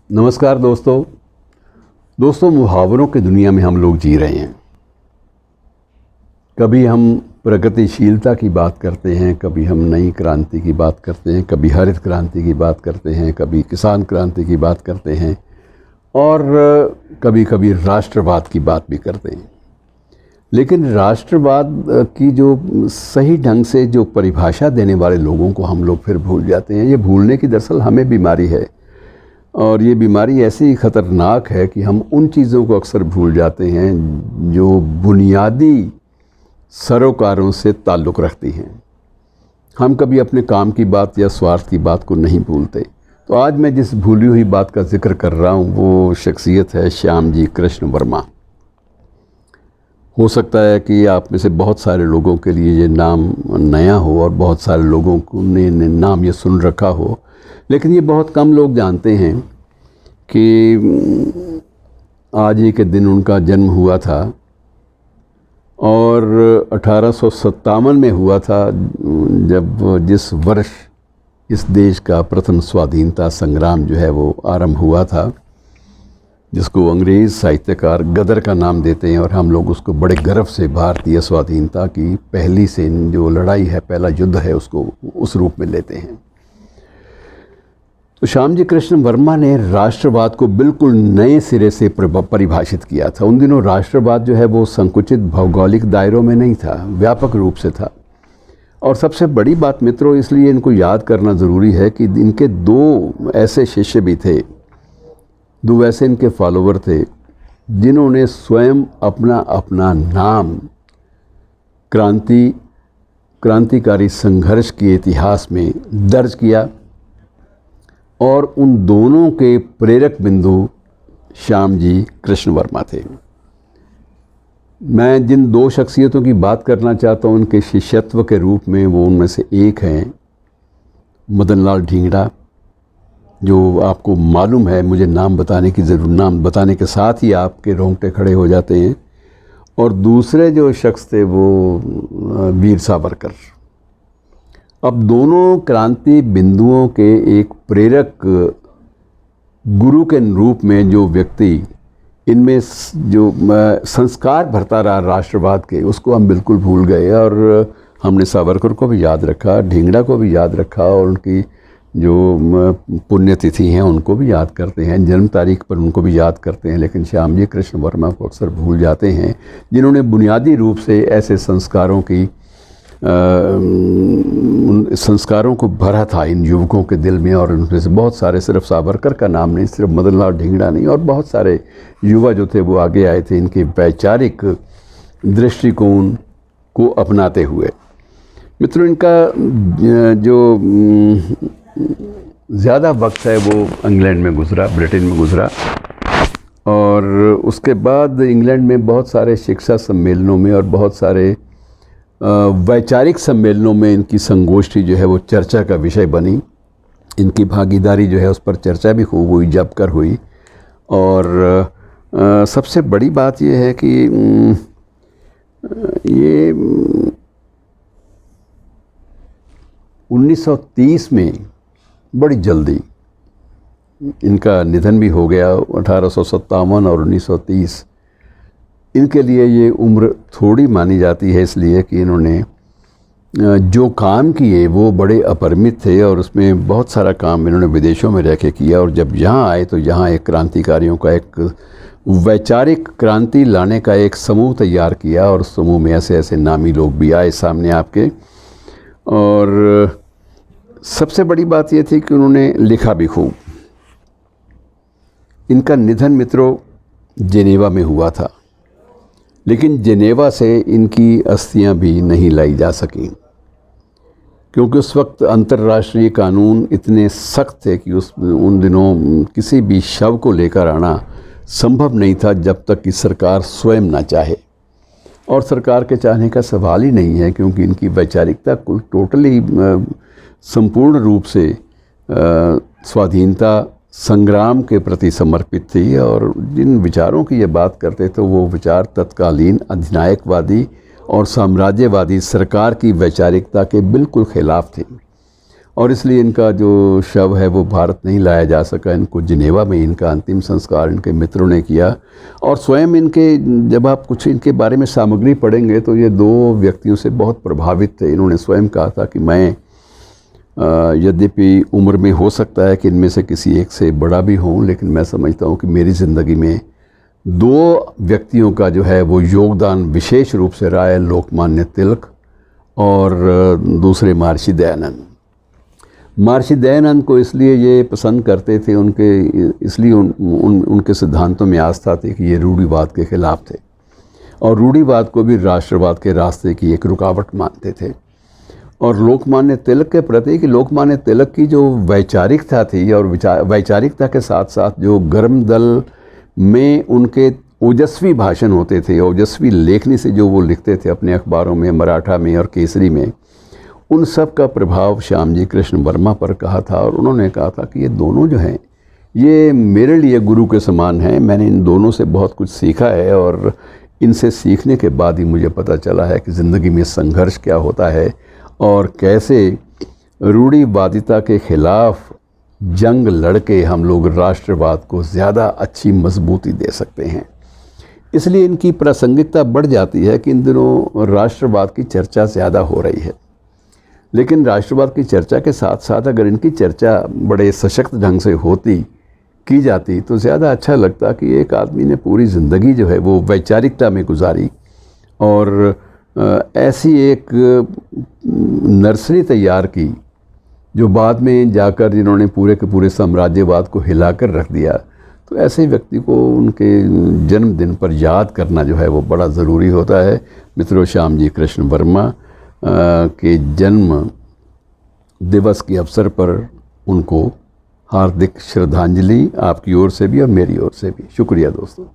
नमस्कार दोस्तों मुहावरों की दुनिया में हम लोग जी रहे हैं। कभी हम प्रगतिशीलता की बात करते हैं, कभी हम नई क्रांति की बात करते हैं, कभी हरित क्रांति की बात करते हैं, कभी किसान क्रांति की बात करते हैं और कभी कभी राष्ट्रवाद की बात भी करते हैं। लेकिन राष्ट्रवाद की जो सही ढंग से जो परिभाषा देने वाले लोगों को हम लोग फिर भूल जाते हैं। ये भूलने की दरअसल हमें बीमारी है और ये बीमारी ऐसी ख़तरनाक है कि हम उन चीज़ों को अक्सर भूल जाते हैं जो बुनियादी सरोकारों से ताल्लुक़ रखती हैं। हम कभी अपने काम की बात या स्वार्थ की बात को नहीं भूलते। तो आज मैं जिस भूली हुई बात का जिक्र कर रहा हूँ वो शख्सियत है श्यामजी कृष्ण वर्मा। हो सकता है कि आप में से बहुत सारे लोगों के लिए ये नाम नया हो और बहुत सारे लोगों को ने नाम ये सुन रखा हो, लेकिन ये बहुत कम लोग जानते हैं कि आज ही के दिन उनका जन्म हुआ था और 1857 में हुआ था, जब जिस वर्ष इस देश का प्रथम स्वाधीनता संग्राम जो है वो आरंभ हुआ था, जिसको अंग्रेज़ साहित्यकार गदर का नाम देते हैं और हम लोग उसको बड़े गर्व से भारतीय स्वाधीनता की पहली से जो लड़ाई है, पहला युद्ध है, उसको उस रूप में लेते हैं। तो श्यामजी कृष्ण वर्मा ने राष्ट्रवाद को बिल्कुल नए सिरे से परिभाषित किया था। उन दिनों राष्ट्रवाद जो है वो संकुचित भौगोलिक दायरों में नहीं था, व्यापक रूप से था। और सबसे बड़ी बात मित्रों, इसलिए इनको याद करना ज़रूरी है कि इनके दो ऐसे शिष्य भी थे, दो ऐसे इनके फॉलोवर थे जिन्होंने स्वयं अपना अपना नाम क्रांतिकारी संघर्ष के इतिहास में दर्ज किया और उन दोनों के प्रेरक बिंदु श्यामजी कृष्ण वर्मा थे। मैं जिन दो शख्सियतों की बात करना चाहता हूँ उनके शिष्यत्व के रूप में, वो उनमें से एक हैं मदन लाल ढींगड़ा, जो आपको मालूम है, मुझे नाम बताने के साथ ही आपके रोंगटे खड़े हो जाते हैं। और दूसरे जो शख्स थे वो वीर सावरकर। अब दोनों क्रांति बिंदुओं के एक प्रेरक गुरु के रूप में जो व्यक्ति इनमें जो संस्कार भरता रहा राष्ट्रवाद के, उसको हम बिल्कुल भूल गए और हमने सावरकर को भी याद रखा, ढींगड़ा को भी याद रखा और उनकी जो पुण्यतिथि हैं उनको भी याद करते हैं, जन्म तारीख पर उनको भी याद करते हैं। लेकिन श्यामजी कृष्ण वर्मा को अक्सर भूल जाते हैं, जिन्होंने बुनियादी रूप से ऐसे संस्कारों को भरा था इन युवकों के दिल में। और उनमें से बहुत सारे, सिर्फ सावरकर का नाम नहीं, सिर्फ मदन लाल ढींगड़ा नहीं, और बहुत सारे युवा जो थे वो आगे आए थे इनके वैचारिक दृष्टिकोण को अपनाते हुए। मित्रों, इनका जो ज़्यादा वक्त है वो इंग्लैंड में गुज़रा, ब्रिटेन में गुज़रा और उसके बाद इंग्लैंड में बहुत सारे शिक्षा सम्मेलनों में और बहुत सारे वैचारिक सम्मेलनों में इनकी संगोष्ठी जो है वो चर्चा का विषय बनी। इनकी भागीदारी जो है उस पर चर्चा भी खूब हुई, जम कर हुई। और सबसे बड़ी बात ये है कि ये 1930 में बड़ी जल्दी इनका निधन भी हो गया। 1857 और 1930 इनके लिए ये उम्र थोड़ी मानी जाती है, इसलिए कि इन्होंने जो काम किए वो बड़े अपरिमित थे और उसमें बहुत सारा काम इन्होंने विदेशों में रह के किया। और जब यहाँ आए तो यहाँ एक क्रांतिकारियों का, एक वैचारिक क्रांति लाने का एक समूह तैयार किया और उस समूह में ऐसे ऐसे नामी लोग भी आए सामने आपके। और सबसे बड़ी बात ये थी कि उन्होंने लिखा भी खूब। इनका निधन मित्रों जेनेवा में हुआ था, लेकिन जेनेवा से इनकी अस्थियां भी नहीं लाई जा सकीं, क्योंकि उस वक्त अंतर्राष्ट्रीय कानून इतने सख्त थे कि उन दिनों किसी भी शव को लेकर आना संभव नहीं था जब तक कि सरकार स्वयं ना चाहे। और सरकार के चाहने का सवाल ही नहीं है, क्योंकि इनकी वैचारिकता कोई टोटली संपूर्ण रूप से स्वाधीनता संग्राम के प्रति समर्पित थी। और जिन विचारों की ये बात करते थे वो विचार तत्कालीन अधिनायकवादी और साम्राज्यवादी सरकार की वैचारिकता के बिल्कुल खिलाफ थे। और इसलिए इनका जो शव है वो भारत नहीं लाया जा सका। इनको जिनेवा में इनका अंतिम संस्कार इनके मित्रों ने किया। और स्वयं इनके, जब आप कुछ इनके बारे में सामग्री पढ़ेंगे तो ये दो व्यक्तियों से बहुत प्रभावित थे। इन्होंने स्वयं कहा था कि मैं यद्यपि उम्र में हो सकता है कि इनमें से किसी एक से बड़ा भी हूँ, लेकिन मैं समझता हूँ कि मेरी ज़िंदगी में दो व्यक्तियों का जो है वो योगदान विशेष रूप से रहा है, लोकमान्य तिलक और दूसरे महर्षि दयानंद। महर्षि दयानंद को इसलिए ये पसंद करते थे, इसलिए उनके सिद्धांतों में आस्था थी कि ये रूढ़िवाद के खिलाफ थे और रूढ़िवाद को भी राष्ट्रवाद के रास्ते की एक रुकावट मानते थे। और लोकमान्य तिलक के प्रति, कि लोकमान्य तिलक की जो वैचारिकता थी और वैचारिकता के साथ साथ जो गर्म दल में उनके ओजस्वी भाषण होते थे, ओजस्वी लेखनी से जो वो लिखते थे अपने अखबारों में, मराठा में और केसरी में, उन सब का प्रभाव श्यामजी कृष्ण वर्मा पर कहा था। और उन्होंने कहा था कि ये दोनों जो हैं ये मेरे लिए गुरु के समान हैं। मैंने इन दोनों से बहुत कुछ सीखा है और इनसे सीखने के बाद ही मुझे पता चला है कि ज़िंदगी में संघर्ष क्या होता है और कैसे रूढ़िवादिता के खिलाफ जंग लड़के हम लोग राष्ट्रवाद को ज़्यादा अच्छी मजबूती दे सकते हैं। इसलिए इनकी प्रासंगिकता बढ़ जाती है कि इन दिनों राष्ट्रवाद की चर्चा ज़्यादा हो रही है। लेकिन राष्ट्रवाद की चर्चा के साथ साथ अगर इनकी चर्चा बड़े सशक्त ढंग से की जाती तो ज़्यादा अच्छा लगता कि एक आदमी ने पूरी ज़िंदगी जो है वो वैचारिकता में गुजारी और ऐसी एक नर्सरी तैयार की जो बाद में जाकर जिन्होंने पूरे के पूरे साम्राज्यवाद को हिलाकर रख दिया। तो ऐसे व्यक्ति को उनके जन्मदिन पर याद करना जो है वो बड़ा ज़रूरी होता है। मित्रों, श्यामजी कृष्ण वर्मा के जन्म दिवस के अवसर पर उनको हार्दिक श्रद्धांजलि आपकी ओर से भी और मेरी ओर से भी। शुक्रिया दोस्तों।